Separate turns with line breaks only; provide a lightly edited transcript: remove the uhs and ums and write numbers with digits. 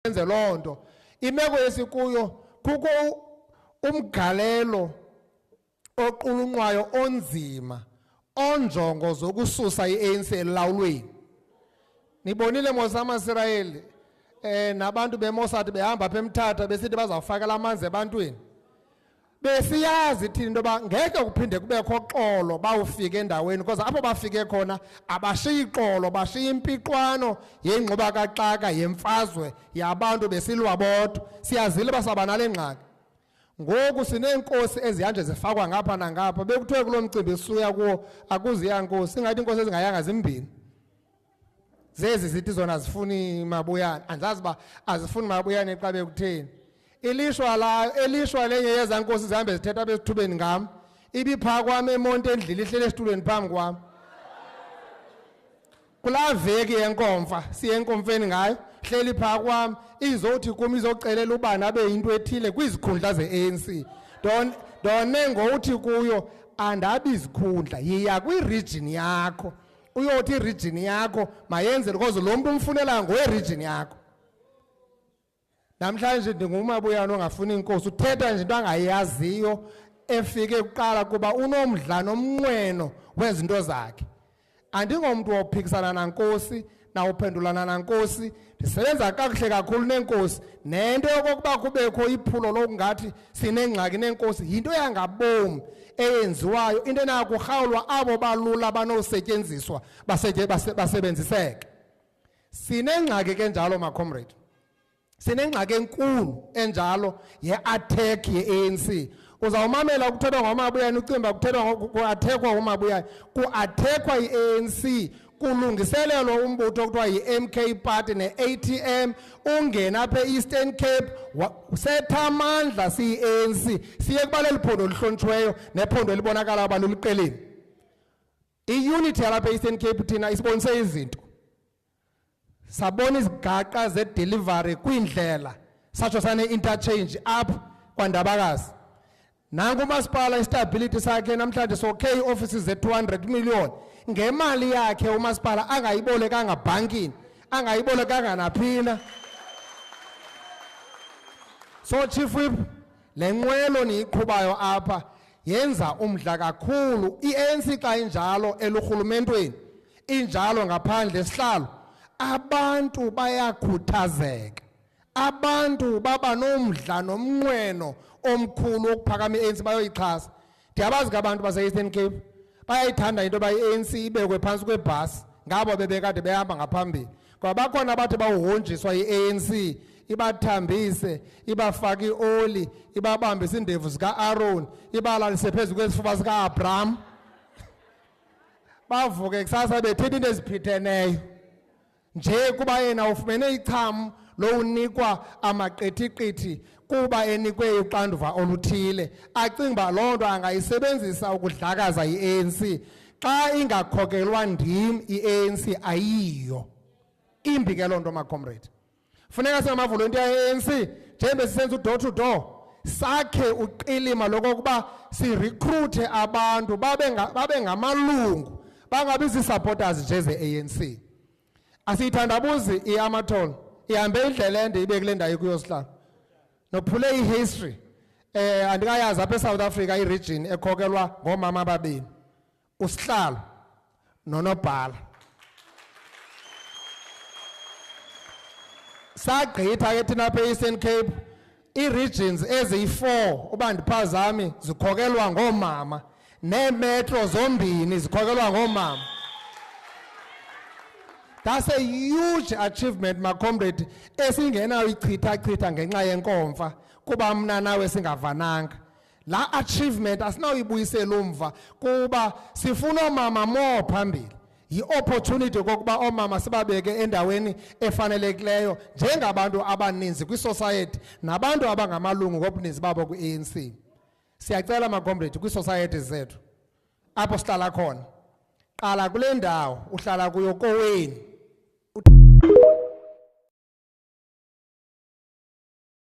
enze lonto imeko yesikuyo kuko umgalelo oqulunqwayo onzima onjongo zokususa iANC elawulweni. Nibonile mosama Israel nabantu beMossad behamba apha eMthatha besithi bazawufaka amanzi ebantwini. Besiyazi thina into ba ngeke kuphinde kubekho xolo bawufika endaweni because apho bafike khona abashiya ixolo bashiya impiqwano yengquba kaxaka yemfazwe yabantu besilwa bodwa. Siyazile basaba nale ngxaki. Ngoku sineenkosi ezihanje zifakwa ngapha nangapha bekuthiwe kulo mcimbi suya kuwo akuziya nkosi ingathi inkosi ezingayanga zimbini. Zezi zithi zona zifuni mabuyane andazi ba azifuni mabuyane xa bekutheni. Elishwa lenye yeza nkosi zihambe zithetha besithubeni ngam ibipha kwami emonto endlile ihlele esitulweni phambi kwami. Kula veki yenkomfa siye enkomfeni ngayo hleli pha kwami izothi kum izocelela ubani abe yinto ethile kwizikhundla zeANC. Done ngokuthi kuyo andabi izikhundla yiya kwiregion yakho uyothi iregion yakho mayenze because lo muntu umfunela ngoweregion yakho. Namhlanje ndingumabuyane ongafuni inkosi uthetha nje into angayaziyo efike kuqala kuba unomdla nomnqweno wezinto zakhe. Andingomuntu wophikisana nankosi nawuphendulana nankosi ndisebenza kakuhle kakhulu nenkosi nento yokokuba kubekho iphulo lokungathi sinengxaki nenkosi yinto yangabomi eyenziwayo into enakurhawulwa abo balula banosetyenziswa basebenziseke. Sinengxaki ke njalo ma comrade. Sinengxaki enkulu enjalo ye-attack ye-ANC. Uzawumamela ukuthethwa ngomabuyane ucimba kuthethwa ku-attackwa ngomabuyane ku-attackwa i-ANC kulungiselelwa umbutho okuthiwa yi-MK Party ne-ATM ungena apha e-Eastern Cape setha amandla siyi-ANC siye kubaleli phondo lihlonitshiweyo nephondo elibonakala abantu liqeleni. I-unity yalapha e-Eastern Cape thina isibonise izinto. Sabona izigaqa ze-delivery kwindlela satsho sane-interchange apha kwaNdabakazi. Nangu umasipala istability sakhe namhlanje sokhe offices ze-200 million ngemali yakhe umasipala angayibolekanga bankini angayibolekanga naphina. So Chief Whip le nqwelo niyiqhubayo apha yenza umdla kakhulu. I-ANC xa injalo elurhulumentweni injalo ngaphandle sihlalo abantu bayakhuthazeka. Abantu baba nomdla nomnqweno omkhulu wokuphakama i-ANC bayoyixhasa. Ndiyabazi ke abantu base-Eastern Cape bayayithanda into yoba i-ANC ibekwe phantsi kwebhasi ngabo bebekade behamba ngaphambili. Ngoba bakhona abathi bawuhonjiswa yi-ANC ibathambise ibafake ioli ibabambise iindevu zika-Aaron ibalalise phezu kwesifuba sika-Abraham bavuke kusasa bethetha into eziphitheneyo nje kuba yena ufumene icham lowunikwa amaqithiqithi kuba enikwe uxanduva oluthile acinga uba loo nto angayisebenzisa ukudlakaza i-ANC. Xa ingakhokelwa ndim i-ANC ayiyo imbi ke loo nto macomrade. Funeka singamavolontiya e-ANC njengoba sisenza u-door to door sakhe uqilima lokokuba sirekruthe abantu babe ngamalungu bangabi zii-supporters nje ze-ANC. Asiyithandabuzi i-Amathol ihambe indlela ende ibe kule ndawo kuyosihlala nophule i-history. Andikayazi apha eSouth Africa i-region ekhokelwa ngoomama ababini usihlalo nonobhala. Sagqitha ke thina apha e-Eastern Cape ii-regions eziyi-4 uba ndiphazami zikhokelwa ngoomama neemetro zombini zikhokelwa ngoomama. That's a huge achievement my comrade esingenayo ichitha ngenxa yenkomfa kuba mna nawe singavananga. La achievement asinawuyibuyisela umva kuba sifuna oomama more phambili. Yi-opportunity kokuba oomama sibabeke endaweni efanelekileyo njengabantu abaninzi kwi-society nabantu abangamalungu ngobuninzi babo kwi-ANC. Siyacela my comrade kwi-society zethu apho sihlala khona qala kule ndawo uhlala kuyo koweni